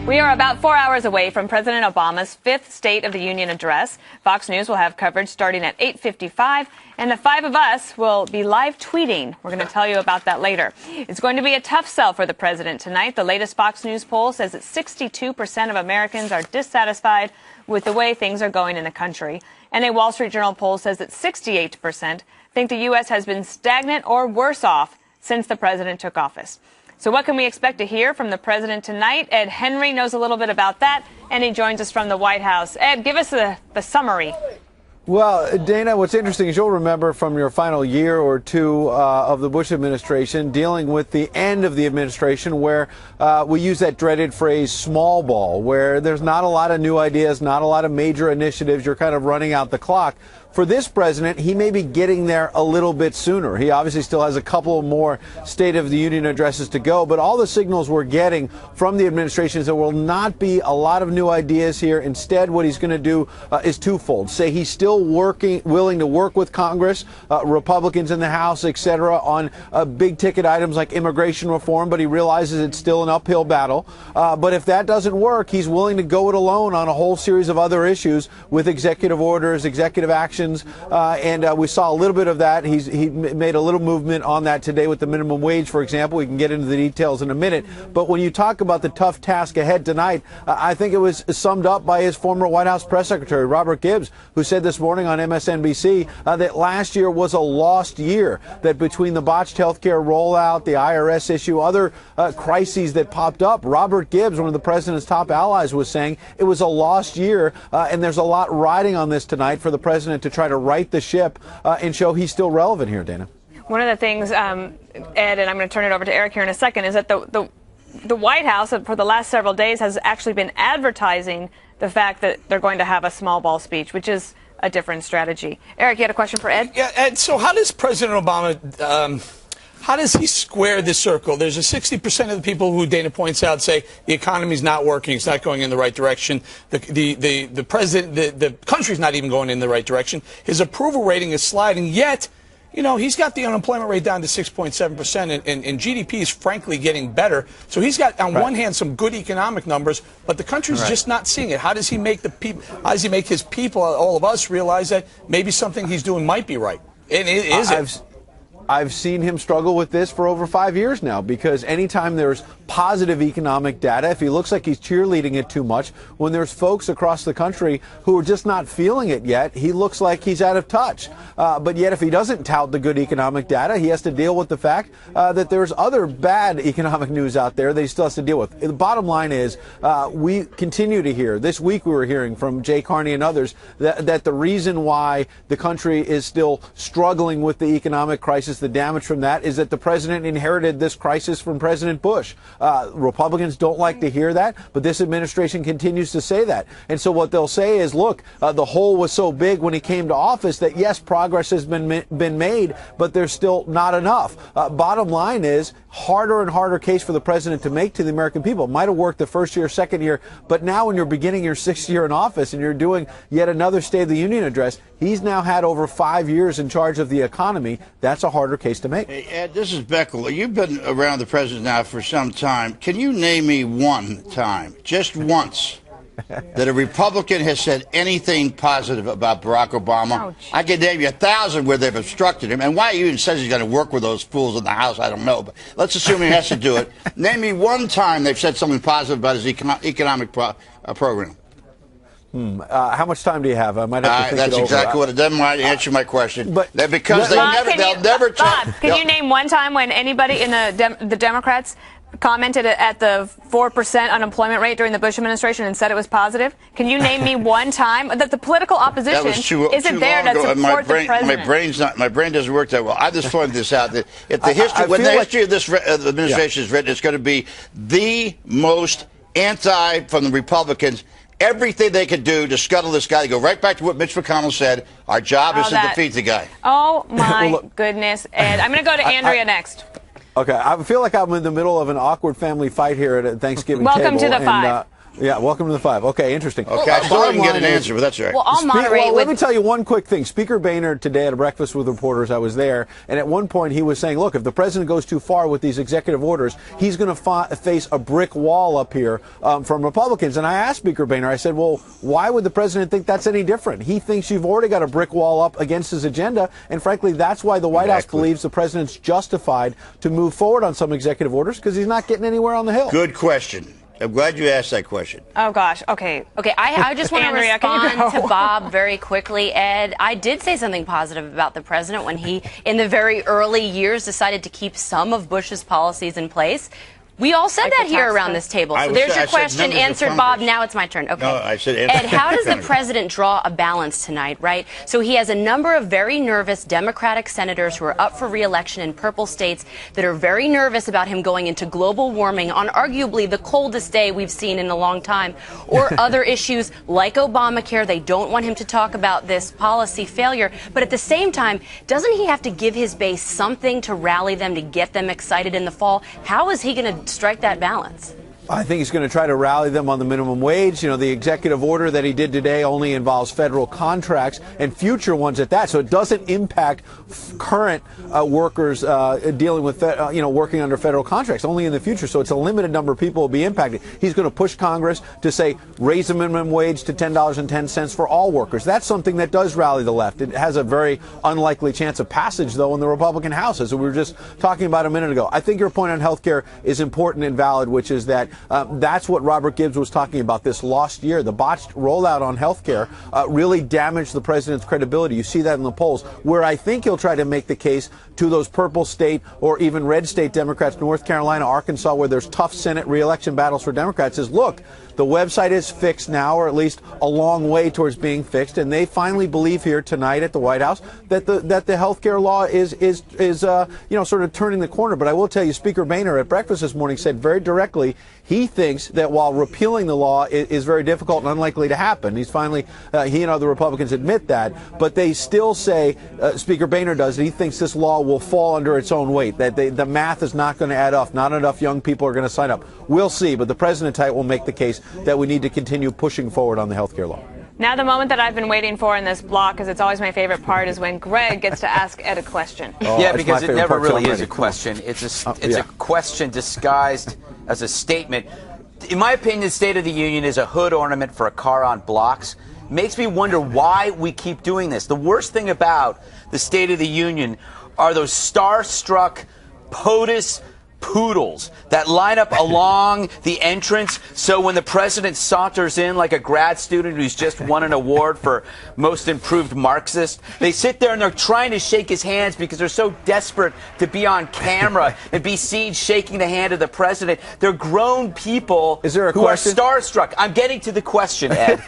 We are about 4 hours away from President Obama's fifth State of the Union address. Fox News will have coverage starting at 8:55, and the five of us will be live tweeting. We're going to tell you about that later. It's going to be a tough sell for the president tonight. The latest Fox News poll says that 62% of Americans are dissatisfied with the way things are going in the country. And a Wall Street Journal poll says that 68% think the U.S. has been stagnant or worse off since the president took office. So what can we expect to hear from the president tonight? Ed Henry knows a little bit about that, and he joins us from the White House. Ed, give us the summary. Well, Dana, what's interesting is you'll remember from your final year or two of the Bush administration dealing with the end of the administration where we use that dreaded phrase small ball, where there's not a lot of new ideas, not a lot of major initiatives. You're kind of running out the clock. For this president, he may be getting there a little bit sooner. He obviously still has a couple more State of the Union addresses to go, but all the signals we're getting from the administration is there will not be a lot of new ideas here. Instead, what he's going to do is twofold. Say he's still willing to work with Congress, Republicans in the House, et cetera, on big ticket items like immigration reform, but he realizes it's still an uphill battle. But if that doesn't work, he's willing to go it alone on a whole series of other issues with executive orders, executive action. And we saw a little bit of that. He made a little movement on that today with the minimum wage, for example. We can get into the details in a minute. But when you talk about the tough task ahead tonight, I think it was summed up by his former White House press secretary, Robert Gibbs, who said this morning on MSNBC that last year was a lost year, that between the botched health care rollout, the IRS issue, other crises that popped up, Robert Gibbs, one of the president's top allies, was saying it was a lost year. And there's a lot riding on this tonight for the president to try to right the ship and show he's still relevant here, Dana. One of the things, Ed, and I'm going to turn it over to Eric here in a second, is that the White House for the last several days has actually been advertising the fact that they're going to have a small ball speech, which is a different strategy. Eric, you had a question for Ed? Yeah, Ed, so how does President Obama how does he square this circle? There's a 60% of the people who Dana points out say the economy's not working, it's not going in the right direction. The president, the country's not even going in the right direction. His approval rating is sliding, yet, you know, he's got the unemployment rate down to 6.7%, and GDP is frankly getting better. So he's got, on one hand, some good economic numbers, but the country's just not seeing it. How does he make how does he make his people, all of us, realize that maybe something he's doing might be right? And is it? I've seen him struggle with this for over 5 years now, because anytime there's positive economic data, if he looks like he's cheerleading it too much, when there's folks across the country who are just not feeling it yet, he looks like he's out of touch. But yet if he doesn't tout the good economic data, he has to deal with the fact that there's other bad economic news out there that he still has to deal with. The bottom line is we continue to hear, this week we were hearing from Jay Carney and others, that the reason why the country is still struggling with the economic crisis, the damage from that, is that the president inherited this crisis from President Bush. Republicans don't like to hear that, but this administration continues to say that. And so what they'll say is, look, the hole was so big when he came to office that, yes, progress has been made, but there's still not enough. Bottom line is, harder and harder case for the president to make to the American people. It might have worked the first year, second year, but now when you're beginning your sixth year in office and you're doing yet another State of the Union address, he's now had over 5 years in charge of the economy. That's a harder case to make. Hey, Ed, this is Beckel. You've been around the president now for some time. Can you name me one time, just once, that a Republican has said anything positive about Barack Obama? Ouch. I can name you 1,000 where they've obstructed him. And why he even says he's going to work with those fools in the House, I don't know. But let's assume he has to do it. Name me one time they've said something positive about his economic program. How much time do you have? I might have to think that's it over. exactly what it doesn't mind to answer my question. But because they'll never Bob, can you name one time when anybody in the Democrats commented at the 4% unemployment rate during the Bush administration and said it was positive? Can you name me one time that the political opposition isn't there to support the president? My brain doesn't work that well. I just pointed this out that if the history of this administration is written, it's going to be the most anti from the Republicans. Everything they could do to scuttle this guy, to go right back to what Mitch McConnell said, our job is to defeat the guy. Oh, my goodness. And I'm going to go to Andrea next. Okay, I feel like I'm in the middle of an awkward family fight here at a Thanksgiving Welcome table. to the five. Yeah, welcome to the 5. Okay, interesting. Okay, I still didn't get an answer, but that's all right. Well, I'll moderate. Let me tell you one quick thing. Speaker Boehner today at a breakfast with reporters, I was there, and at one point he was saying, look, if the president goes too far with these executive orders, he's going to face a brick wall up here from Republicans. And I asked Speaker Boehner, I said, well, why would the president think that's any different? He thinks you've already got a brick wall up against his agenda, and frankly, that's why the White House believes the president's justified to move forward on some executive orders, because he's not getting anywhere on the Hill. Good question. I'm glad you asked that question. Oh, gosh. Okay. I just want to Andrea, respond to Bob very quickly, Ed. I did say something positive about the president when he, in the very early years, decided to keep some of Bush's policies in place. We all said that here around this table. So there's your question answered, Bob. Now it's my turn. Okay. No, I said Ed, how does the president draw a balance tonight, right? So he has a number of very nervous Democratic senators who are up for re-election in purple states that are very nervous about him going into global warming on arguably the coldest day we've seen in a long time, or other issues like Obamacare. They don't want him to talk about this policy failure. But at the same time, doesn't he have to give his base something to rally them, to get them excited in the fall? How is he going to strike that balance? I think he's going to try to rally them on the minimum wage. You know, the executive order that he did today only involves federal contracts and future ones at that. So it doesn't impact current workers dealing with, working under federal contracts, only in the future. So it's a limited number of people will be impacted. He's going to push Congress to say raise the minimum wage to $10.10 for all workers. That's something that does rally the left. It has a very unlikely chance of passage, though, in the Republican House, as we were just talking about a minute ago. I think your point on health care is important and valid, which is that that's what Robert Gibbs was talking about this lost year. The botched rollout on health care really damaged the president's credibility. You see that in the polls, where I think he'll try to make the case to those purple state or even red state Democrats, North Carolina, Arkansas, where there's tough Senate re-election battles for Democrats, is look, the website is fixed now, or at least a long way towards being fixed, and they finally believe here tonight at the White House that the health care law is sort of turning the corner. But I will tell you, Speaker Boehner at breakfast this morning said very directly he thinks that while repealing the law is very difficult and unlikely to happen, he and other Republicans admit that, but they still say, Speaker Boehner does, that he thinks this law will fall under its own weight, that the math is not going to add up, not enough young people are going to sign up. We'll see, but the president tonight will make the case that we need to continue pushing forward on the health care law. Now the moment that I've been waiting for in this block, because it's always my favorite part, is when Greg gets to ask Ed a question. Yeah, because it never really is a question. It's a question disguised as a statement. In my opinion, the State of the Union is a hood ornament for a car on blocks. Makes me wonder why we keep doing this. The worst thing about the State of the Union are those starstruck POTUS poodles that line up along the entrance, so when the president saunters in like a grad student who's just won an award for most improved Marxist, they sit there and they're trying to shake his hands because they're so desperate to be on camera and be seen shaking the hand of the president. They're grown people who are starstruck. I'm getting to the question, Ed.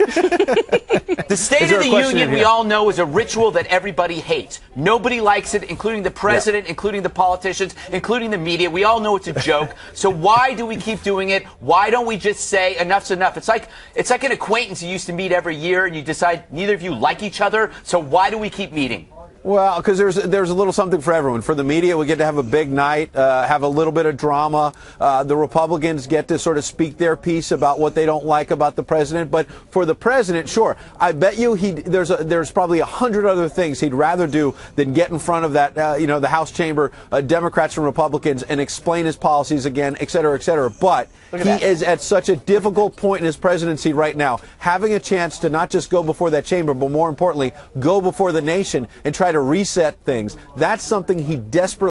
The State of the Union, we all know, is a ritual that everybody hates. Nobody likes it, including the president, including the politicians, including the media. We all know it's a joke. So why do we keep doing it? Why don't we just say enough's enough? It's like an acquaintance you used to meet every year, and you decide neither of you like each other. So why do we keep meeting? Well, because there's a little something for everyone. For the media, we get to have a big night, have a little bit of drama. The Republicans get to sort of speak their piece about what they don't like about the president. But for the president, sure, I bet you there's probably 100 other things he'd rather do than get in front of that, the House chamber, Democrats and Republicans, and explain his policies again, et cetera, et cetera. But he is at such a difficult point in his presidency right now, having a chance to not just go before that chamber, but more importantly, go before the nation and try to reset things. That's something he desperately